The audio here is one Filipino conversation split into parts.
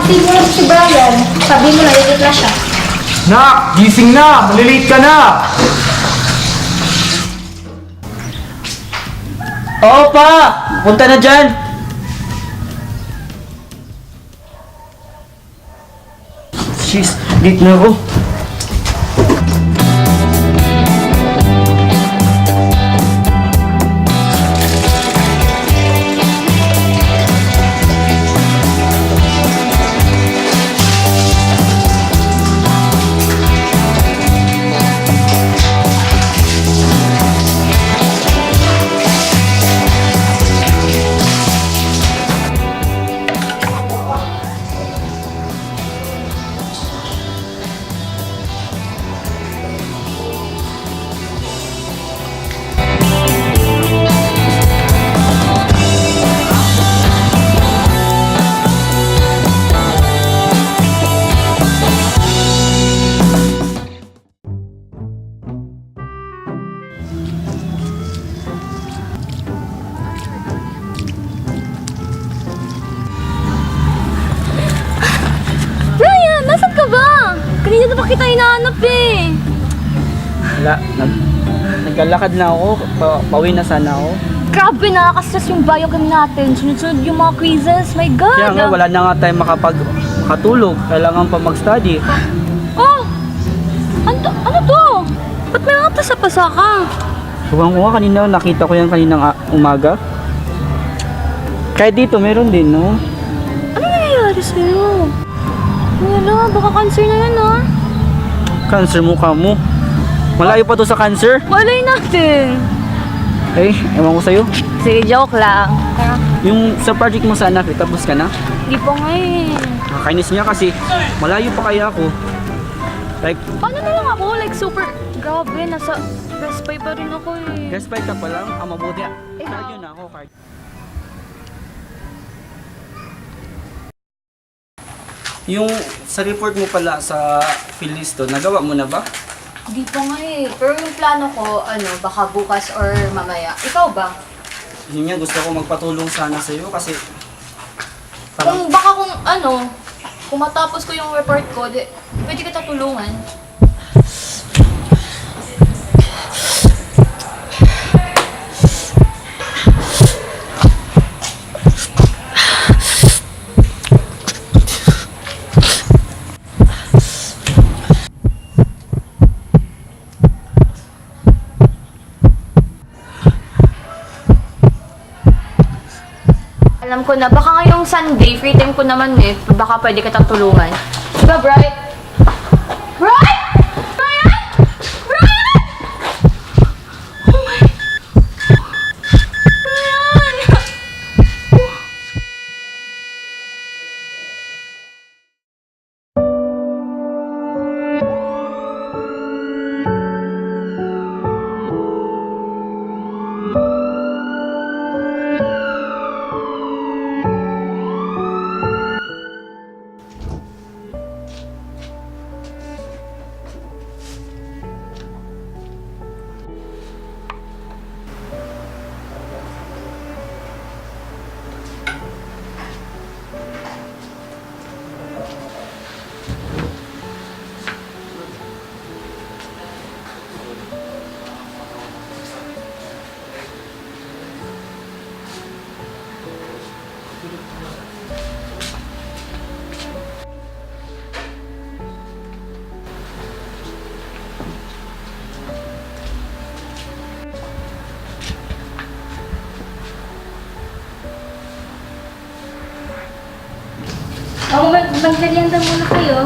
gising mo lang si Brian. Sabi mo, nalilate na siya. Nak, gising na! Malilate ka na! Oo pa! Punta na dyan! Jeez, late na ako. Brian, nasan ka ba? Kanina na ba kita hinahanap eh? Wala, naglalakad na ako. Pauwi na sana ako. Grabe, nakaka-stress yung biogam natin. Sunod-sunod yung mga quizzes. My God! Kaya nga, wala na nga tayo makatulog. Kailangan pa mag-study. Oh! Ano to? Ba't may mga pasa-pasa ka? Suwang ko nga kanina, nakita ko yan kaninang umaga. Kahit dito, meron din, no? Ano nangyayari sa'yo? Wala, baka cancer na yan ah. Cancer mukha mo. Malayo pa to sa cancer. Malay natin. Eh, ewan ko sa'yo. Sige, joke lang. Yung sa project mo sana, tapos ka na? Di pa nga eh. Nakakainis niya kasi malayo pa kaya ako. Like, Paano na lang ako? Like super, grabe, nasa best buy pa rin ako eh. guest ka pa lang, mabuti. Cardio na ako, cardio. Yung sa report mo pala sa Philisto, nagawa mo na ba? Di pa nga eh. Pero yung plano ko, baka bukas or mamaya. Ikaw ba? Yun nga, gusto ko magpatulong sana sa'yo kasi Kung kung matapos ko yung report ko, pwede kita tulungan. Alam ko na, baka ngayong Sunday, free time ko naman eh. Baka pwede kitang tulungan. Diba, Bright? Bright! Brian! Brian! Oh my... Brian! Magmerienda muna kayo.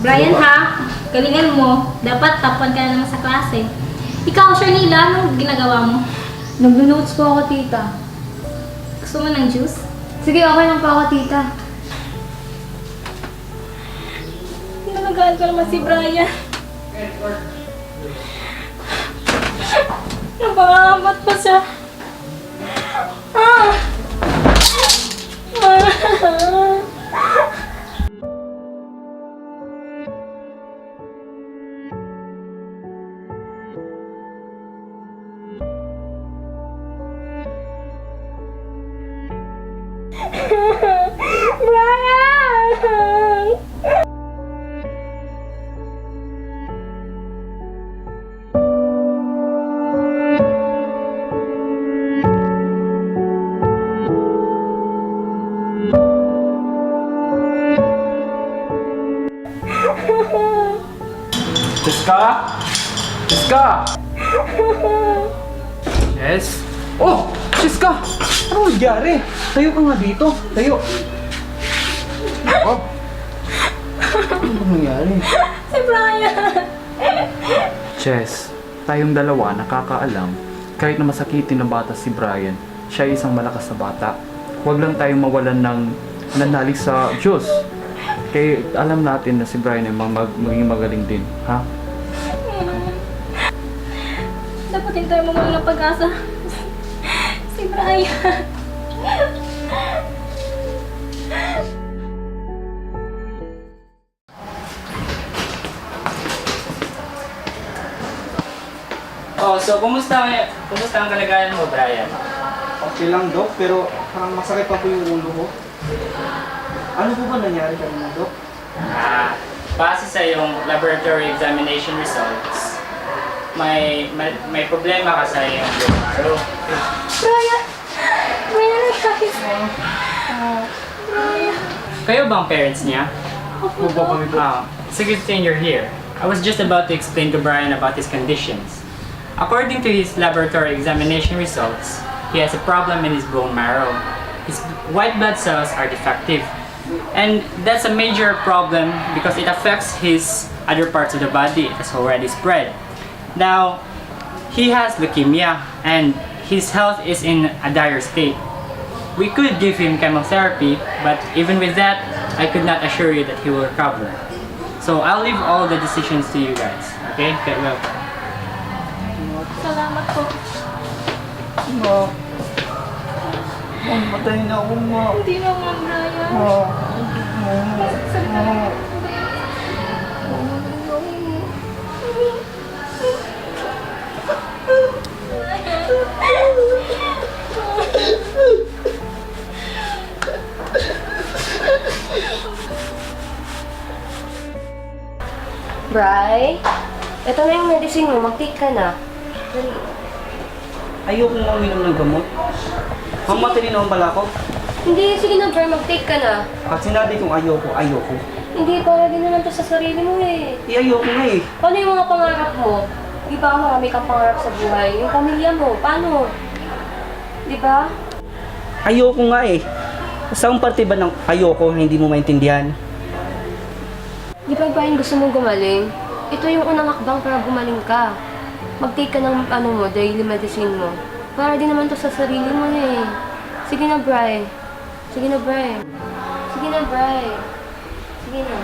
Brian ha, galingan mo. Dapat top 1 ka na naman sa klase. Ikaw, Sharnila, anong ginagawa mo? Nag-notes po ako, tita. Gusto mo ng juice? Sige, okay lang po ako, tita. Nalagaan ko naman si Brian. Napangamat pa siya. Ah! Brian! Jessica? Jessica? Yes? Oh! Jessica! Ano nangyari? Tayo ka nga dito. Tayo. Oh. Ano nangyari? Si Brian! Chess, tayong dalawa nakakaalam. Kahit na masakitin ng bata si Brian, siya ay isang malakas na bata. Huwag lang tayong mawalan ng nanalig sa Diyos. Kaya alam natin na si Brian ay maging magaling din. Ha? Dapat din tayo mawala ng pag-asa. Si Brian. Oh, so kumusta ang kalagayan mo, Brian? Okay lang, Dok, pero parang masakit pa po yung ulo ko. Ano po ba nangyari kanina, Dok? Base sa iyong laboratory examination results, may problema ka sa iyong bone marrow. Brian! Brian, nagkakit. Brian. Kayo ba ang parents niya? It's a good thing you're here. I was just about to explain to Brian about his conditions. According to his laboratory examination results, he has a problem in his bone marrow. His white blood cells are defective. And that's a major problem because it affects his other parts of the body. It has already spread. Now, he has leukemia and his health is in a dire state. We could give him chemotherapy, but even with that, I could not assure you that he will recover. So I'll leave all the decisions to you guys. Okay? Get well. Salamat po. Ma, mamatay na ako, Ma. Hindi naman, Brian. Bri, ito na yung medicine mo. Mag-take ka na. Dali. Ayoko nga uminom ng gamot. Mamatay naman pala ako. Hindi, sige na, Bri. Mag-take ka na. At sinabi kong ayoko. Hindi, para din naman to sa sarili mo eh. Ayoko nga eh. Paano yung mga pangarap mo? Di ba marami kang pangarap sa buhay? Yung pamilya mo, paano? Di ba? Ayoko nga eh. Saan parte ba ng ayoko hindi mo maintindihan? Di ba Brian, gusto mong gumaling? Ito yung unang hakbang para gumaling ka. Mag-take ka ng daily medicine mo. Para din naman to sa sarili mo eh. Sige na, Bri. Sige na, Bri. Sige na, Bri. Sige na.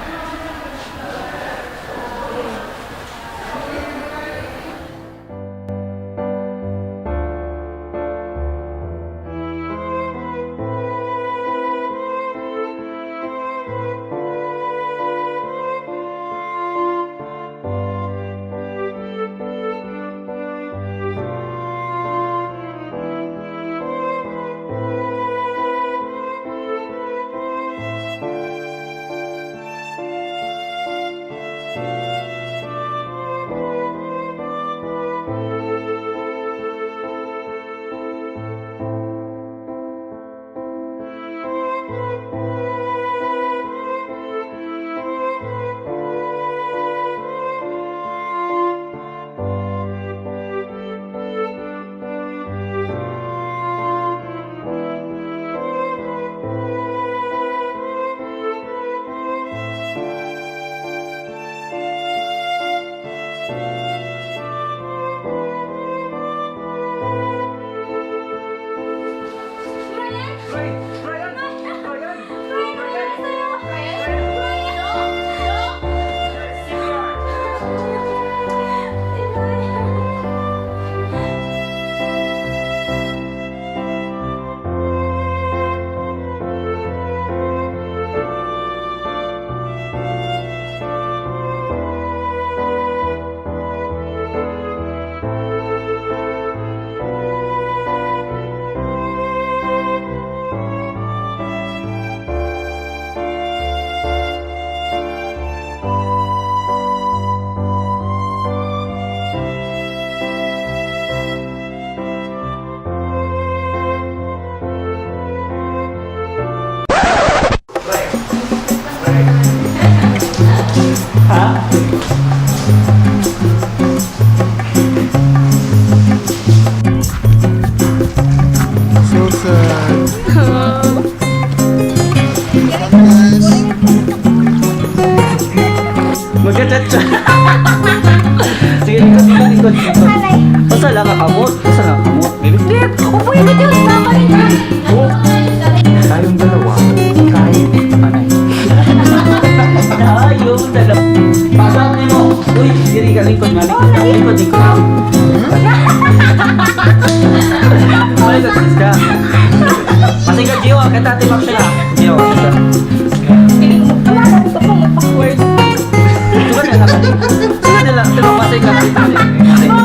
Cha-cha. Sige, likod. Basta lang kakamot. Baby. Upo yung video, sama rin. Tayong dalawa, kahit anay. Tayong dalawa. Pasok niyo mo. Uy, diri ka likod nga. Likod. Balik ka. Masih ka, Gio. Kata timak siya. Gio, kata. Suka na lang. Pero masay ka. Masay.